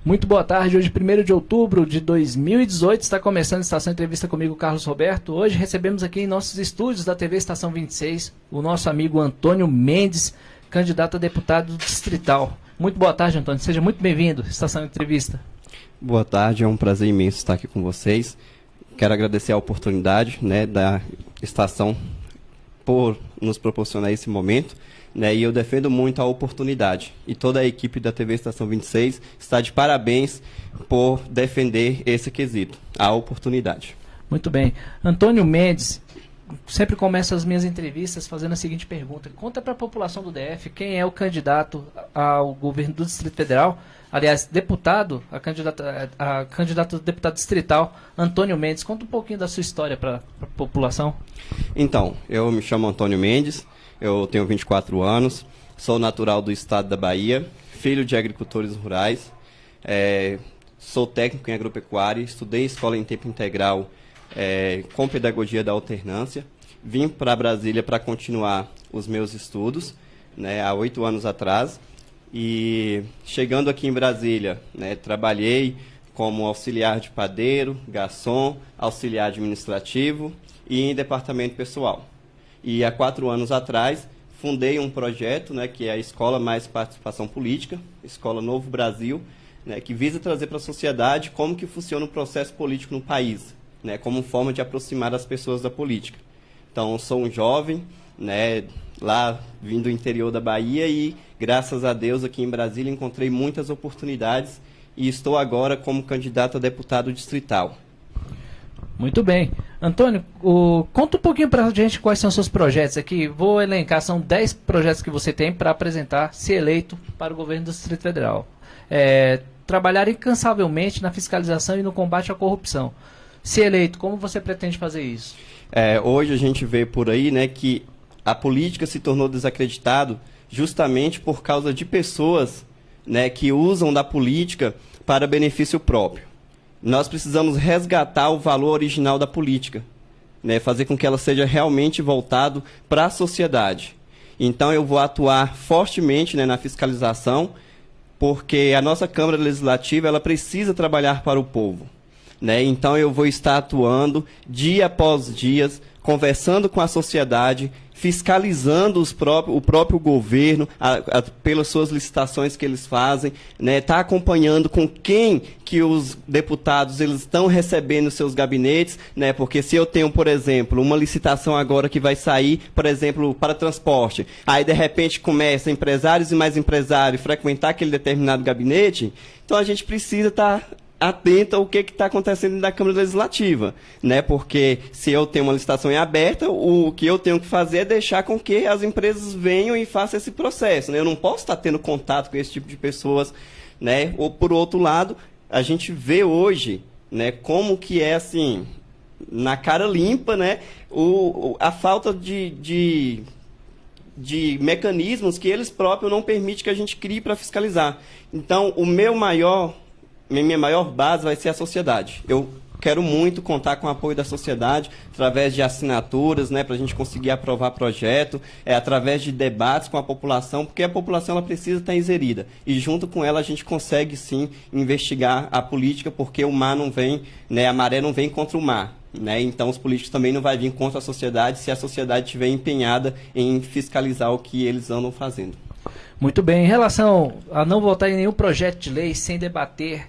Muito boa tarde, hoje 1º de outubro de 2018, está começando a Estação Entrevista comigo, Carlos Roberto. Hoje recebemos aqui em nossos estúdios da TV Estação 26 o nosso amigo Antônio Mendes, candidato a deputado distrital. Muito boa tarde, Antônio, seja muito bem-vindo à Estação Entrevista. Boa tarde, é um prazer imenso estar aqui com vocês. Quero agradecer a oportunidade, da estação por nos proporcionar esse momento. E eu defendo muito a oportunidade. E toda a equipe da TV Estação 26 está de parabéns por defender esse quesito, a oportunidade. Muito bem. Antônio Mendes, sempre começo as minhas entrevistas fazendo a seguinte pergunta. Conta para a população do DF quem é o candidato ao governo do Distrito Federal, aliás, deputado, a candidato a deputado distrital, Antônio Mendes. Conta um pouquinho da sua história para a população. Então, eu me chamo Antônio Mendes. Eu tenho 24 anos, sou natural do estado da Bahia, filho de agricultores rurais, sou técnico em agropecuária, estudei em escola em tempo integral com pedagogia da alternância, vim para Brasília para continuar os meus estudos, há 8 anos atrás, e chegando aqui em Brasília, trabalhei como auxiliar de padeiro, garçom, auxiliar administrativo e em departamento pessoal. E há 4 anos atrás, fundei um projeto, que é a Escola Mais Participação Política, Escola Novo Brasil, que visa trazer para a sociedade como que funciona o processo político no país, como forma de aproximar as pessoas da política. Então, sou um jovem, lá vindo do interior da Bahia e, graças a Deus, aqui em Brasília encontrei muitas oportunidades e estou agora como candidato a deputado distrital. Muito bem. Antônio, conta um pouquinho para a gente quais são os seus projetos aqui. Vou elencar, são 10 projetos que você tem para apresentar, se eleito para o governo do Distrito Federal. Trabalhar incansavelmente na fiscalização e no combate à corrupção. Se eleito, como você pretende fazer isso? Hoje a gente vê por aí que a política se tornou desacreditado justamente por causa de pessoas que usam da política para benefício próprio. Nós precisamos resgatar o valor original da política, fazer com que ela seja realmente voltado para a sociedade. Então eu vou atuar fortemente na fiscalização, porque a nossa Câmara Legislativa ela precisa trabalhar para o povo. Então eu vou estar atuando dia após dia, conversando com a sociedade, fiscalizando o próprio governo pelas suas licitações que eles fazem, tá acompanhando com quem que os deputados eles estão recebendo seus gabinetes, porque se eu tenho, por exemplo, uma licitação agora que vai sair, por exemplo, para transporte, aí de repente começa empresários e mais empresários frequentar aquele determinado gabinete, então a gente precisa estar atenta ao que está acontecendo na Câmara Legislativa, porque se eu tenho uma licitação em aberta, o que eu tenho que fazer é deixar com que as empresas venham e façam esse processo, Eu não posso estar tendo contato com esse tipo de pessoas, Ou por outro lado, a gente vê hoje, como que é assim, na cara limpa, a falta de mecanismos que eles próprios não permitem que a gente crie para fiscalizar. Então, minha maior base vai ser a sociedade. Eu quero muito contar com o apoio da sociedade, através de assinaturas, para a gente conseguir aprovar projeto, através de debates com a população, porque a população ela precisa estar inserida. E junto com ela a gente consegue, sim, investigar a política, porque o mar não vem, a maré não vem contra o mar. Então os políticos também não vão vir contra a sociedade se a sociedade estiver empenhada em fiscalizar o que eles andam fazendo. Muito bem. Em relação a não votar em nenhum projeto de lei sem debater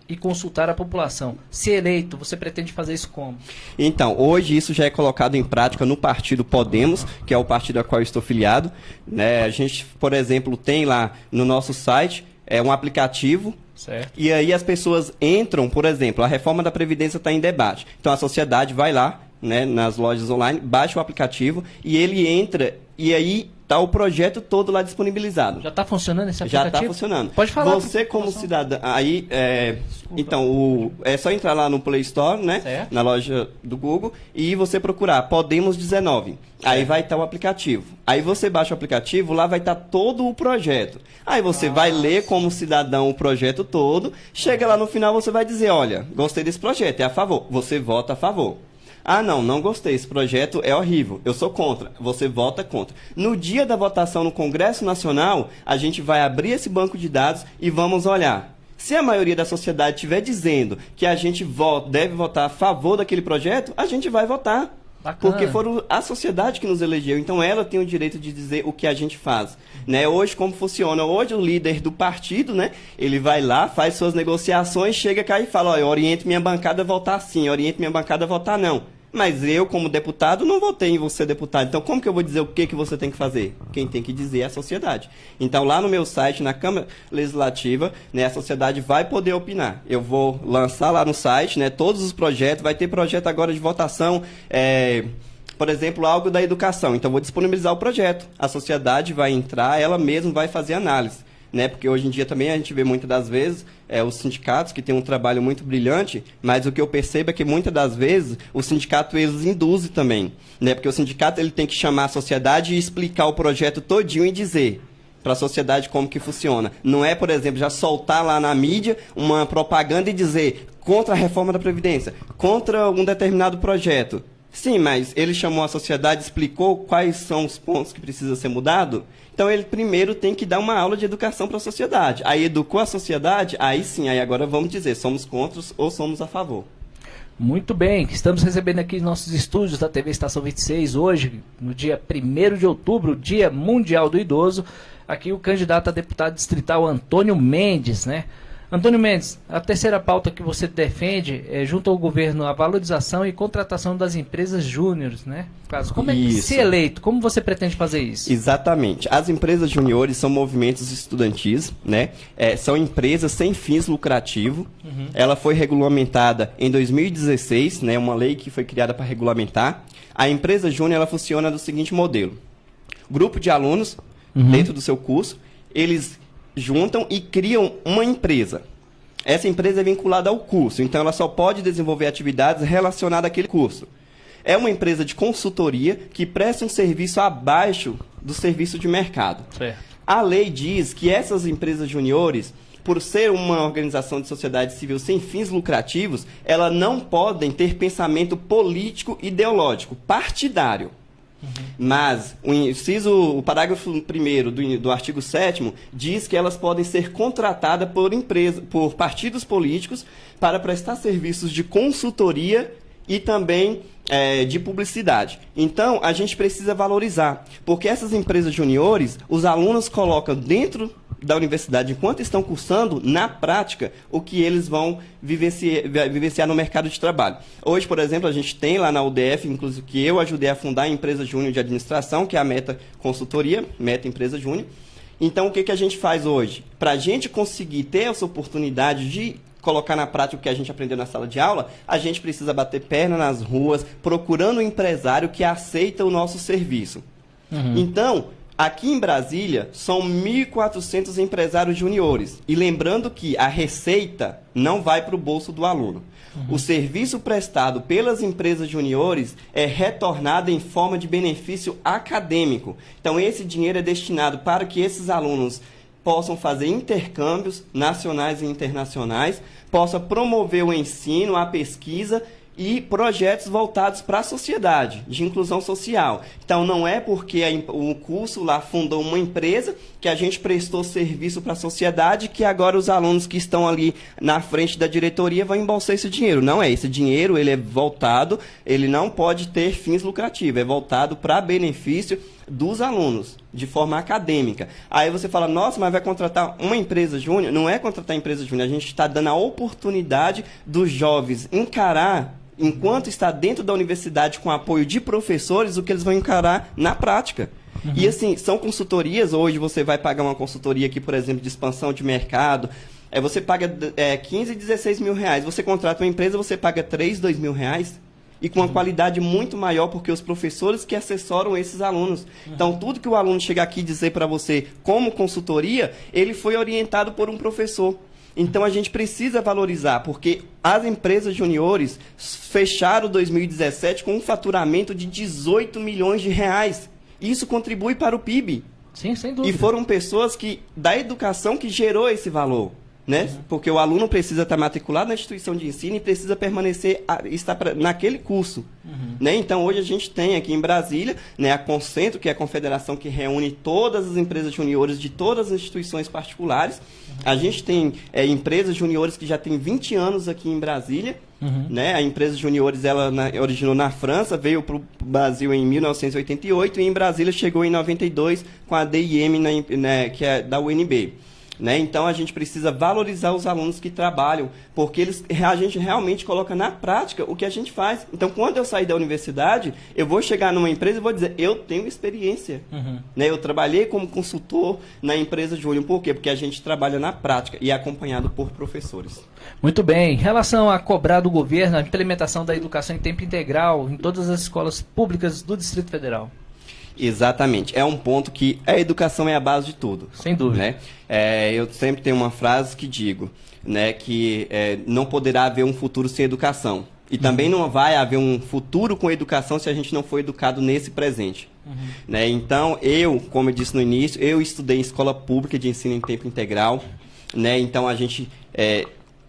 e consultar a população, se eleito, você pretende fazer isso como? Então, hoje isso já é colocado em prática no partido Podemos, que é o partido a qual eu estou filiado. A gente, por exemplo, tem lá no nosso site um aplicativo. Certo. E aí as pessoas entram, por exemplo, a reforma da Previdência está em debate. Então a sociedade vai lá, nas lojas online, baixa o aplicativo e ele entra e aí está o projeto todo lá disponibilizado. Já está funcionando esse aplicativo? Já está funcionando. Pode falar. Você como cidadão, aí, então, é só entrar lá no Play Store, na loja do Google, e você procurar Podemos 19. Aí vai estar o aplicativo. Aí você baixa o aplicativo, lá vai estar todo o projeto. Aí você vai ler como cidadão o projeto todo, chega lá no final, você vai dizer, olha, gostei desse projeto, é a favor. Você vota a favor. Ah, não gostei, esse projeto é horrível, eu sou contra. Você vota contra. No dia da votação no Congresso Nacional, a gente vai abrir esse banco de dados e vamos olhar Se a maioria da sociedade estiver dizendo que a gente deve votar a favor daquele projeto, a gente vai votar. Bacana. Porque foram a sociedade que nos elegeu. Então ela tem o direito de dizer o que a gente faz. Né? Hoje, como funciona? Hoje o líder do partido, né? Ele vai lá, faz suas negociações, chega cá e fala, eu oriento minha bancada a votar sim, oriento minha bancada a votar não. Mas eu, como deputado, não votei em você, deputado. Então, como que eu vou dizer o que você tem que fazer? Quem tem que dizer é a sociedade. Então, lá no meu site, na Câmara Legislativa, né, a sociedade vai poder opinar. Eu vou lançar lá no site, né, todos os projetos. Vai ter projeto agora de votação, por exemplo, algo da educação. Então, vou disponibilizar o projeto. A sociedade vai entrar, ela mesma vai fazer análise. Né? Porque hoje em dia também a gente vê muitas das vezes os sindicatos que têm um trabalho muito brilhante, mas o que eu percebo é que muitas das vezes o sindicato eles induzem também, né? Porque o sindicato ele tem que chamar a sociedade e explicar o projeto todinho e dizer para a sociedade como que funciona. Não é, por exemplo, já soltar lá na mídia uma propaganda e dizer contra a reforma da Previdência, contra um determinado projeto. Sim, mas ele chamou a sociedade, explicou quais são os pontos que precisa ser mudado. Então, ele primeiro tem que dar uma aula de educação para a sociedade. Aí, educou a sociedade, aí sim, aí agora vamos dizer, somos contra ou somos a favor. Muito bem, estamos recebendo aqui nossos estúdios da TV Estação 26, hoje, no dia 1º de outubro, Dia Mundial do Idoso, aqui o candidato a deputado distrital Antônio Mendes, né? Antônio Mendes, a terceira pauta que você defende é, junto ao governo, a valorização e contratação das empresas júniores, né? Como é que, se eleito, como você pretende fazer isso? Exatamente. As empresas júniores são movimentos estudantis, né? São empresas sem fins lucrativos. Ela foi regulamentada em 2016, né? Uma lei que foi criada para regulamentar. A empresa júnior, ela funciona do seguinte modelo. Grupo de alunos, dentro do seu curso, eles juntam e criam uma empresa. Essa empresa é vinculada ao curso, então ela só pode desenvolver atividades relacionadas àquele curso. É uma empresa de consultoria que presta um serviço abaixo do serviço de mercado. Certo. A lei diz que essas empresas juniores, por ser uma organização de sociedade civil sem fins lucrativos, elas não podem ter pensamento político ideológico, partidário. Mas o parágrafo 1º do artigo 7º diz que elas podem ser contratadas por partidos políticos para prestar serviços de consultoria e também de publicidade. Então, a gente precisa valorizar, porque essas empresas juniores, os alunos colocam dentro da universidade, enquanto estão cursando, na prática, o que eles vão vivenciar no mercado de trabalho. Hoje, por exemplo, a gente tem lá na UDF, inclusive que eu ajudei a fundar a empresa júnior de administração, que é a Meta Consultoria, Meta Empresa Júnior. Então, o que a gente faz hoje? Para a gente conseguir ter essa oportunidade de colocar na prática o que a gente aprendeu na sala de aula, a gente precisa bater perna nas ruas, procurando um empresário que aceita o nosso serviço. Então, aqui em Brasília, são 1.400 empresários juniores. E lembrando que a receita não vai para o bolso do aluno. O serviço prestado pelas empresas juniores é retornado em forma de benefício acadêmico. Então, esse dinheiro é destinado para que esses alunos possam fazer intercâmbios nacionais e internacionais, possam promover o ensino, a pesquisa e projetos voltados para a sociedade, de inclusão social. Então, não é porque o curso lá fundou uma empresa que a gente prestou serviço para a sociedade que agora os alunos que estão ali na frente da diretoria vão embolsar esse dinheiro. Não é. Esse dinheiro ele é voltado, ele não pode ter fins lucrativos, é voltado para benefício dos alunos, de forma acadêmica. Aí você fala, nossa, mas vai contratar uma empresa júnior? Não é contratar empresa júnior, a gente está dando a oportunidade dos jovens encarar, enquanto está dentro da universidade com apoio de professores, o que eles vão encarar na prática. E assim, são consultorias, hoje você vai pagar uma consultoria aqui, por exemplo, de expansão de mercado, você paga 15, 16 mil reais, você contrata uma empresa, você paga 3, 2 mil reais, e com uma qualidade muito maior, porque os professores que assessoram esses alunos. Então, tudo que o aluno chegar aqui e dizer para você como consultoria, ele foi orientado por um professor. Então, a gente precisa valorizar, porque as empresas juniores fecharam 2017 com um faturamento de 18 milhões de reais. Isso contribui para o PIB. Sim, sem dúvida. E foram pessoas da educação que gerou esse valor. né? Porque o aluno precisa estar matriculado na instituição de ensino e precisa permanecer, estar naquele curso. Né? Então, hoje a gente tem aqui em Brasília, né, a Concentro, que é a confederação que reúne todas as empresas juniores de todas as instituições particulares. A gente tem empresas juniores que já têm 20 anos aqui em Brasília. Né? A empresa juniores, ela originou na França, veio para o Brasil em 1988 e em Brasília chegou em 92 com a DIM, né, que é da UNB. Né? Então, a gente precisa valorizar os alunos que trabalham, porque a gente realmente coloca na prática o que a gente faz. Então, quando eu sair da universidade, eu vou chegar numa empresa e vou dizer, eu tenho experiência. Né? Eu trabalhei como consultor na empresa Júnior. Por quê? Porque a gente trabalha na prática e é acompanhado por professores. Muito bem. Em relação a cobrar do governo a implementação da educação em tempo integral em todas as escolas públicas do Distrito Federal. Exatamente. É um ponto que a educação é a base de tudo. Sem dúvida. Né? Eu sempre tenho uma frase que digo, né, que não poderá haver um futuro sem educação. E também não vai haver um futuro com educação se a gente não for educado nesse presente. Né? Então, como eu disse no início, eu estudei em escola pública de ensino em tempo integral. Né? Então, a gente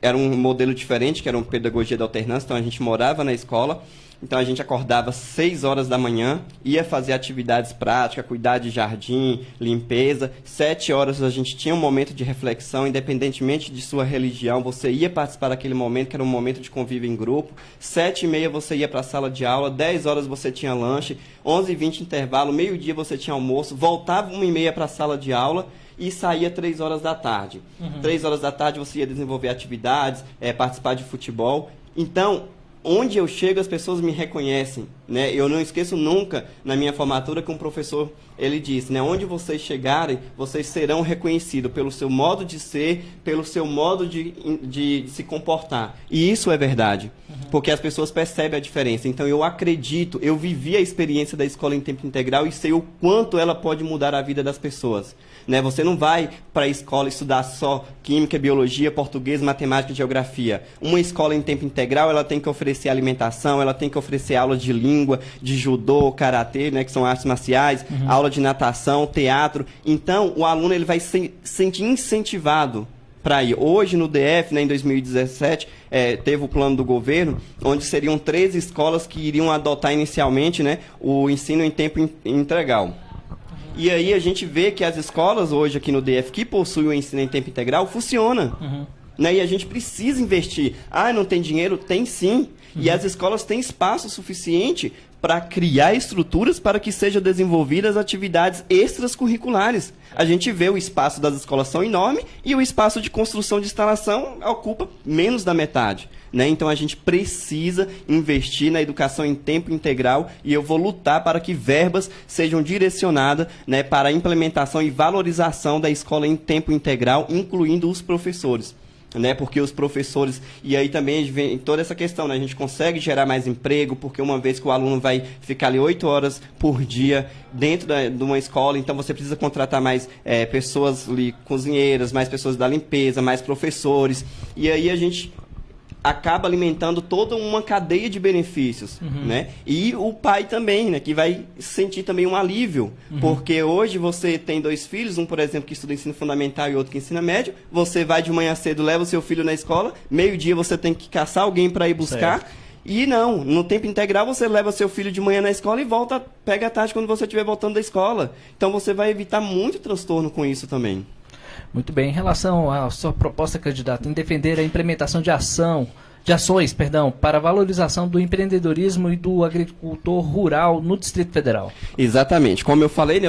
era um modelo diferente, que era uma pedagogia da alternância. Então, a gente morava na escola. Então, a gente acordava 6 horas da manhã, ia fazer atividades práticas, cuidar de jardim, limpeza. 7 horas a gente tinha um momento de reflexão, independentemente de sua religião, você ia participar daquele momento, que era um momento de convívio em grupo. 7h30 você ia para a sala de aula, 10 horas você tinha lanche, 11h20 intervalo, meio-dia você tinha almoço, voltava 1h30 para a sala de aula e saía 3 horas da tarde. 3 horas da tarde você ia desenvolver atividades, participar de futebol. Então, onde eu chego, as pessoas me reconhecem, né? Eu não esqueço nunca, na minha formatura, que um professor, ele disse, né? Onde vocês chegarem, vocês serão reconhecidos pelo seu modo de ser, pelo seu modo de se comportar. E isso é verdade, porque as pessoas percebem a diferença. Então, eu acredito, eu vivi a experiência da escola em tempo integral e sei o quanto ela pode mudar a vida das pessoas. Né? Você não vai para a escola estudar só química, biologia, português, matemática e geografia. Uma escola em tempo integral, ela tem que oferecer alimentação, ela tem que oferecer aulas de língua, de judô, karatê, né, que são artes marciais, aula de natação, teatro. Então, o aluno ele vai se sentir incentivado para ir. Hoje, no DF, né, em 2017, teve o plano do governo, onde seriam 13 escolas que iriam adotar inicialmente, né, o ensino em tempo integral. E aí a gente vê que as escolas hoje aqui no DF que possuem o ensino em tempo integral funciona. Né? E a gente precisa investir. Não tem dinheiro? Tem sim. E as escolas têm espaço suficiente para criar estruturas para que sejam desenvolvidas atividades extracurriculares. A gente vê o espaço das escolas são enorme e o espaço de construção de instalação ocupa menos da metade. Né? Então, a gente precisa investir na educação em tempo integral e eu vou lutar para que verbas sejam direcionadas, né, para a implementação e valorização da escola em tempo integral, incluindo os professores. Né, porque os professores, e aí também vem toda essa questão, né, a gente consegue gerar mais emprego, porque uma vez que o aluno vai ficar ali 8 horas por dia dentro de uma escola, então você precisa contratar mais pessoas ali, cozinheiras, mais pessoas da limpeza, mais professores, e aí a gente acaba alimentando toda uma cadeia de benefícios, né? E o pai também, né? Que vai sentir também um alívio, porque hoje você tem 2 filhos, um, por exemplo, que estuda ensino fundamental e outro que ensina médio, você vai de manhã cedo, leva o seu filho na escola, meio-dia você tem que caçar alguém para ir buscar, e não, no tempo integral você leva seu filho de manhã na escola e volta, pega à tarde quando você estiver voltando da escola. Então você vai evitar muito transtorno com isso também. Muito bem. Em relação à sua proposta, candidato, em defender a implementação de ações para a valorização do empreendedorismo e do agricultor rural no Distrito Federal. Exatamente. Como eu falei, né,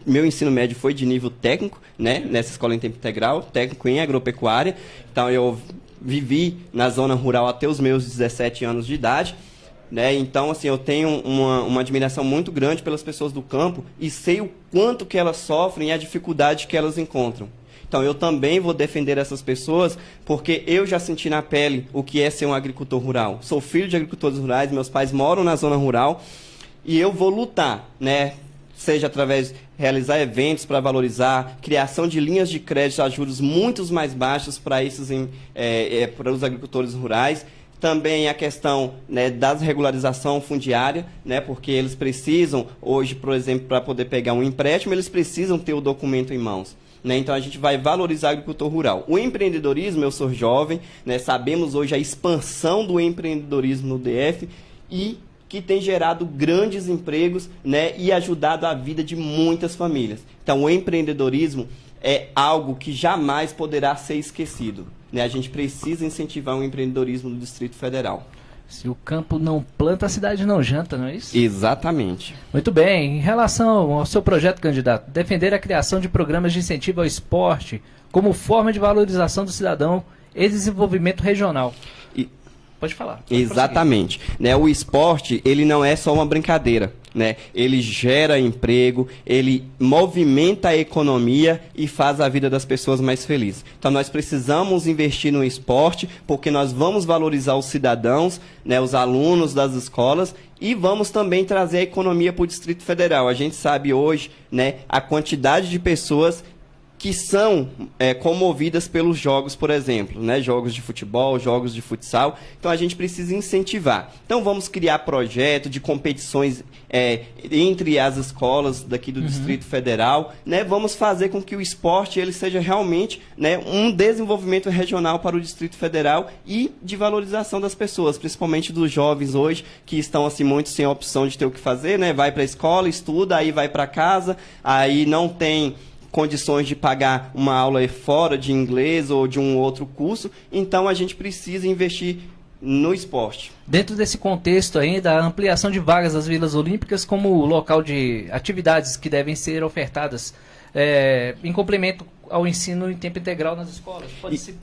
meu ensino médio foi de nível técnico, né, nessa escola em tempo integral, técnico em agropecuária. Então, eu vivi na zona rural até os meus 17 anos de idade. Né? Então, assim, eu tenho uma admiração muito grande pelas pessoas do campo e sei o quanto que elas sofrem e a dificuldade que elas encontram. Então, eu também vou defender essas pessoas porque eu já senti na pele o que é ser um agricultor rural. Sou filho de agricultores rurais, meus pais moram na zona rural e eu vou lutar, né? Seja através de realizar eventos para valorizar, criação de linhas de crédito a juros muito mais baixos para para os agricultores rurais. Também a questão, né, da regularização fundiária, né, porque eles precisam, hoje, por exemplo, para poder pegar um empréstimo, eles precisam ter o documento em mãos. né? Então a gente vai valorizar o agricultor rural. O empreendedorismo, eu sou jovem, né? Sabemos hoje a expansão do empreendedorismo no DF e que tem gerado grandes empregos, né? E ajudado a vida de muitas famílias. Então o empreendedorismo é algo que jamais poderá ser esquecido, né? A gente precisa incentivar o empreendedorismo no Distrito Federal. Se o campo não planta, a cidade não janta, não é isso? Exatamente. Muito bem. Em relação ao seu projeto, candidato, defender a criação de programas de incentivo ao esporte como forma de valorização do cidadão e desenvolvimento regional. Pode falar. Exatamente. Né, o esporte, ele não é só uma brincadeira, né? Ele gera emprego, ele movimenta a economia e faz a vida das pessoas mais feliz. Então nós precisamos investir no esporte, porque nós vamos valorizar os cidadãos, né, os alunos das escolas, e vamos também trazer a economia para o Distrito Federal. A gente sabe hoje, né, a quantidade de pessoas que são comovidas pelos jogos, por exemplo, né? Jogos de futebol, jogos de futsal. Então a gente precisa incentivar. Então vamos criar projeto de competições entre as escolas daqui do Distrito Federal, né? Vamos fazer com que o esporte ele seja realmente, né, um desenvolvimento regional para o Distrito Federal e de valorização das pessoas, principalmente dos jovens hoje que estão assim muito sem opção de ter o que fazer, né? Vai para a escola, estuda, aí vai para casa, aí não tem condições de pagar uma aula fora de inglês ou de um outro curso, então a gente precisa investir no esporte. Dentro desse contexto ainda, a ampliação de vagas das Vilas Olímpicas como local de atividades que devem ser ofertadas em complemento ao ensino em tempo integral nas escolas.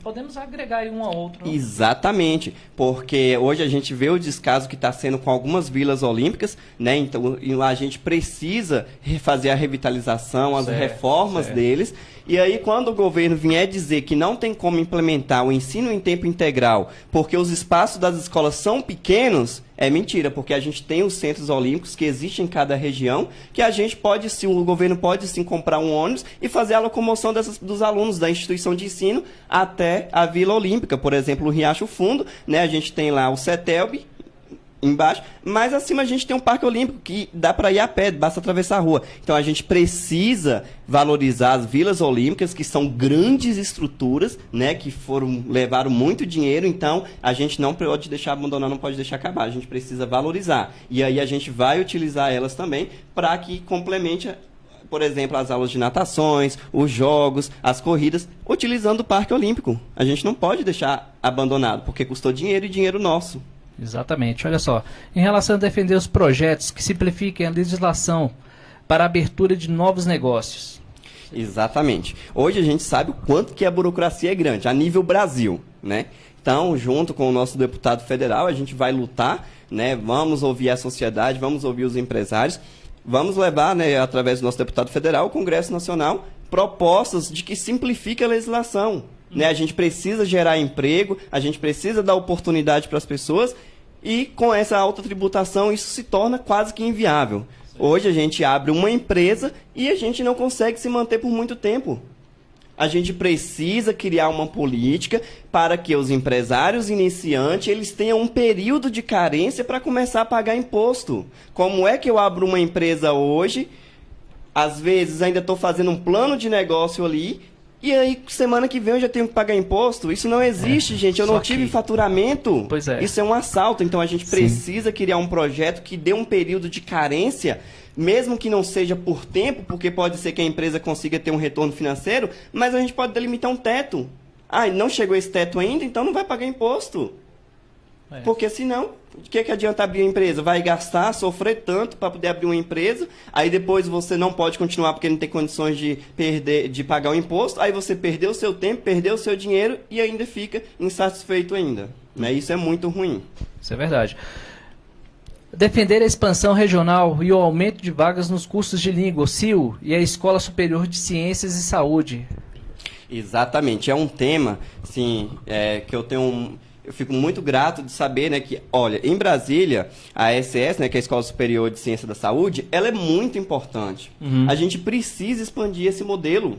Podemos agregar aí um ao outro. Não? Exatamente, porque hoje a gente vê o descaso que está sendo com algumas vilas olímpicas, né? Então a gente precisa fazer a revitalização, as reformas deles. E aí, quando o governo vier dizer que não tem como implementar o ensino em tempo integral, porque os espaços das escolas são pequenos, é mentira, porque a gente tem os centros olímpicos que existem em cada região, que a gente pode sim, o governo pode sim comprar um ônibus e fazer a locomoção dos alunos da instituição de ensino até a Vila Olímpica. Por exemplo, o Riacho Fundo, né? A gente tem lá o CETELB embaixo, mas acima a gente tem um Parque Olímpico que dá para ir a pé, basta atravessar a rua. Então a gente precisa valorizar as Vilas Olímpicas, que são grandes estruturas, né, que levaram muito dinheiro, então a gente não pode deixar abandonar, não pode deixar acabar, a gente precisa valorizar. E aí a gente vai utilizar elas também para que complemente, por exemplo, as aulas de natações, os jogos, as corridas, utilizando o Parque Olímpico. A gente não pode deixar abandonado, porque custou dinheiro e dinheiro nosso. Exatamente. Olha só, em relação a defender os projetos que simplifiquem a legislação para a abertura de novos negócios. Exatamente. Hoje a gente sabe o quanto que a burocracia é grande, a nível Brasil, né? Então, junto com o nosso deputado federal, a gente vai lutar, né? Vamos ouvir a sociedade, vamos ouvir os empresários, vamos levar, né, através do nosso deputado federal, ao Congresso Nacional, propostas de que simplifique a legislação. Né? A gente precisa gerar emprego, a gente precisa dar oportunidade para as pessoas e com essa alta tributação isso se torna quase que inviável. Hoje a gente abre uma empresa e a gente não consegue se manter por muito tempo. A gente precisa criar uma política para que os empresários iniciantes eles tenham um período de carência para começar a pagar imposto. Como é que eu abro uma empresa hoje, às vezes ainda estou fazendo um plano de negócio ali, e aí, semana que vem eu já tenho que pagar imposto? Isso não existe, gente. Eu não tive faturamento. Pois é. Isso é um assalto. Então, a gente precisa criar um projeto que dê um período de carência, mesmo que não seja por tempo, porque pode ser que a empresa consiga ter um retorno financeiro, mas a gente pode delimitar um teto. Ah, não chegou esse teto ainda, então não vai pagar imposto. Porque senão, o que adianta abrir uma empresa? Vai gastar, sofrer tanto para poder abrir uma empresa, aí depois você não pode continuar porque não tem condições de pagar o imposto, aí você perdeu o seu tempo, perdeu o seu dinheiro e ainda fica insatisfeito ainda. Né? Isso é muito ruim. Isso é verdade. Defender a expansão regional e o aumento de vagas nos cursos de língua, o CIL, e a Escola Superior de Ciências e Saúde. Exatamente. É um tema, assim, que eu fico muito grato de saber, né, que, olha, em Brasília, a ESS, né, que é a Escola Superior de Ciência da Saúde, ela é muito importante. A gente precisa expandir esse modelo.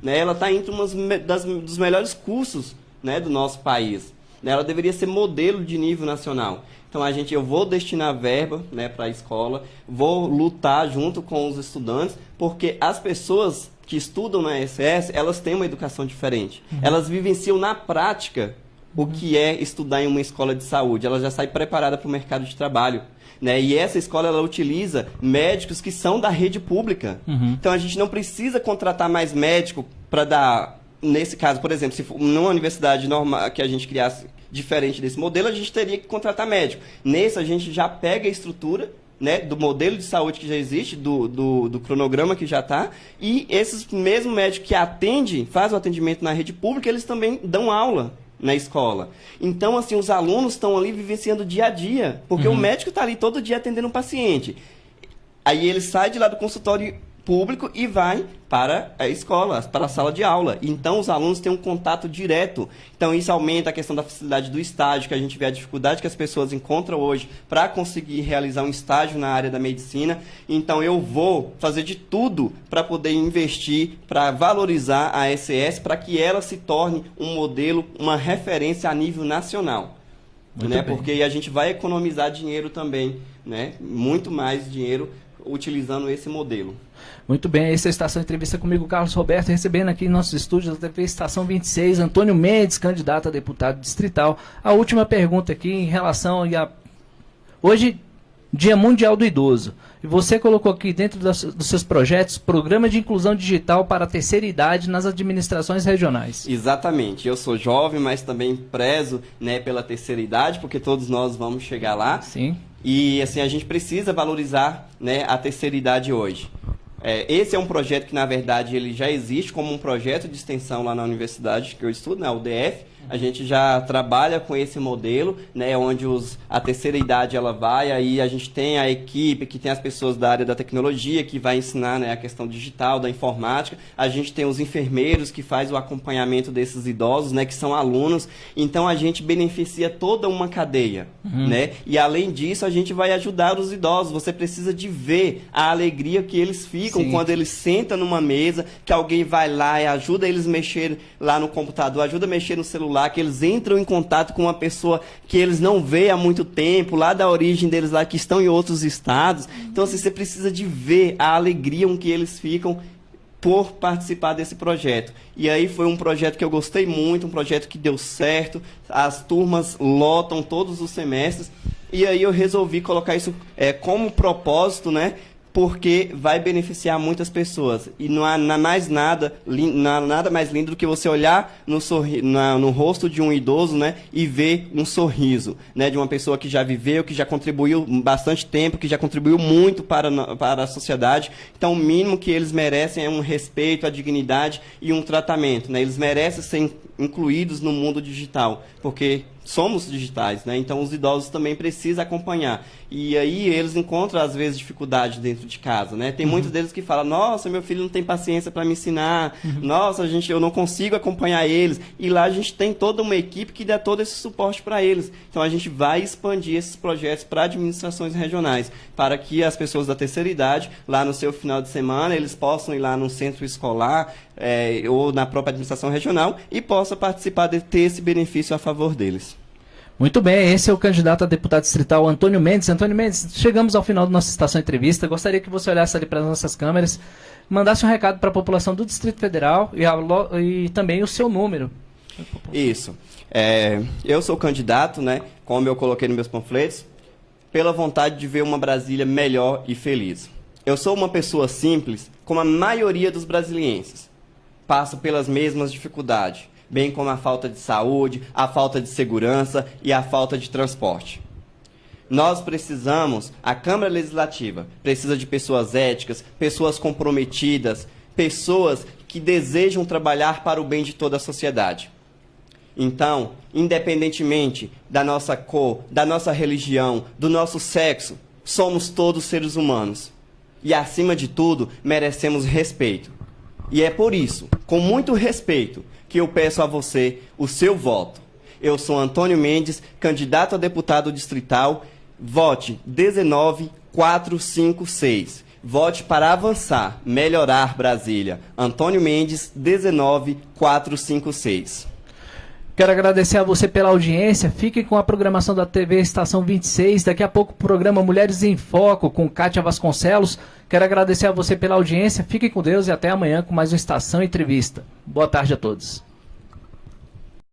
Né? Ela está entre dos melhores cursos, né, do nosso país. Né? Ela deveria ser modelo de nível nacional. Então, eu vou destinar verba, né, para a escola, vou lutar junto com os estudantes, porque as pessoas que estudam na ESS, elas têm uma educação diferente. Elas vivenciam na prática o que é estudar em uma escola de saúde. Ela já sai preparada para o mercado de trabalho. Né? E essa escola, ela utiliza médicos que são da rede pública. Então, a gente não precisa contratar mais médico para dar... Nesse caso, por exemplo, se for numa universidade normal que a gente criasse diferente desse modelo, a gente teria que contratar médico. Nesse, a gente já pega a estrutura, né, do modelo de saúde que já existe, do cronograma que já está, e esses mesmos médicos que atendem, fazem o atendimento na rede pública, eles também dão aula na escola. Então, assim, os alunos estão ali vivenciando dia a dia, porque o médico está ali todo dia atendendo um paciente. Aí ele sai de lá do consultório público e vai para a escola, para a sala de aula. Então, os alunos têm um contato direto. Então, isso aumenta a questão da facilidade do estágio, que a gente vê a dificuldade que as pessoas encontram hoje para conseguir realizar um estágio na área da medicina. Então, eu vou fazer de tudo para poder investir, para valorizar a ESS, para que ela se torne um modelo, uma referência a nível nacional. Né? Porque a gente vai economizar dinheiro também, né? Muito mais dinheiro utilizando esse modelo. Muito bem, essa é a Estação Entrevista comigo, Carlos Roberto, recebendo aqui em nossos estúdios da TV Estação 26, Antônio Mendes, candidato a deputado distrital. A última pergunta aqui em relação a... Hoje, Dia Mundial do Idoso. E você colocou aqui dentro dos seus projetos, Programa de Inclusão Digital para a Terceira Idade nas administrações regionais. Exatamente. Eu sou jovem, mas também prezo, né, pela terceira idade, porque todos nós vamos chegar lá. Sim. E assim, a gente precisa valorizar, né, a terceira idade hoje. Esse é um projeto que, na verdade, ele já existe como um projeto de extensão lá na universidade que eu estudo, na UDF. A gente já trabalha com esse modelo, né, onde a terceira idade ela vai, aí a gente tem a equipe, que tem as pessoas da área da tecnologia, que vai ensinar, né, a questão digital, da informática. A gente tem os enfermeiros, que faz o acompanhamento desses idosos, né, que são alunos. Então, a gente beneficia toda uma cadeia. Né? E, além disso, a gente vai ajudar os idosos. Você precisa de ver a alegria que eles ficam quando eles sentam numa mesa, que alguém vai lá e ajuda eles a mexer lá no computador, ajuda a mexer no celular, que eles entram em contato com uma pessoa que eles não veem há muito tempo, lá da origem deles, lá que estão em outros estados. Então, assim, você precisa de ver a alegria com que eles ficam por participar desse projeto. E aí foi um projeto que eu gostei muito, um projeto que deu certo, as turmas lotam todos os semestres, e aí eu resolvi colocar isso como propósito, né? Porque vai beneficiar muitas pessoas. E não há nada mais lindo do que você olhar no rosto de um idoso, né, e ver um sorriso, né, de uma pessoa que já viveu, que já contribuiu bastante tempo, que já contribuiu muito para a sociedade. Então, o mínimo que eles merecem é um respeito, a dignidade e um tratamento. Né? Eles merecem ser incluídos no mundo digital, porque somos digitais, né? Então os idosos também precisam acompanhar. E aí eles encontram, às vezes, dificuldade dentro de casa, né? Tem muitos deles que falam, nossa, meu filho não tem paciência para me ensinar, nossa, eu não consigo acompanhar eles. E lá a gente tem toda uma equipe que dá todo esse suporte para eles. Então a gente vai expandir esses projetos para administrações regionais, para que as pessoas da terceira idade, lá no seu final de semana, eles possam ir lá num centro escolar ou na própria administração regional e possam participar de ter esse benefício a favor deles. Muito bem, esse é o candidato a deputado distrital Antônio Mendes. Antônio Mendes, chegamos ao final da nossa Estação Entrevista. Gostaria que você olhasse ali para as nossas câmeras, mandasse um recado para a população do Distrito Federal e também o seu número. Isso. Eu sou candidato, né, como eu coloquei nos meus panfletos, pela vontade de ver uma Brasília melhor e feliz. Eu sou uma pessoa simples, como a maioria dos brasilienses. Passo pelas mesmas dificuldades, bem como a falta de saúde, a falta de segurança e a falta de transporte. Nós precisamos, a Câmara Legislativa precisa de pessoas éticas, pessoas comprometidas, pessoas que desejam trabalhar para o bem de toda a sociedade. Então, independentemente da nossa cor, da nossa religião, do nosso sexo, somos todos seres humanos. E, acima de tudo, merecemos respeito. E é por isso, com muito respeito, que eu peço a você o seu voto. Eu sou Antônio Mendes, candidato a deputado distrital. Vote 19456. Vote para avançar, melhorar Brasília. Antônio Mendes, 19456. Quero agradecer a você pela audiência. Fique com a programação da TV Estação 26. Daqui a pouco o programa Mulheres em Foco com Kátia Vasconcelos. Quero agradecer a você pela audiência. Fique com Deus e até amanhã com mais uma Estação Entrevista. Boa tarde a todos.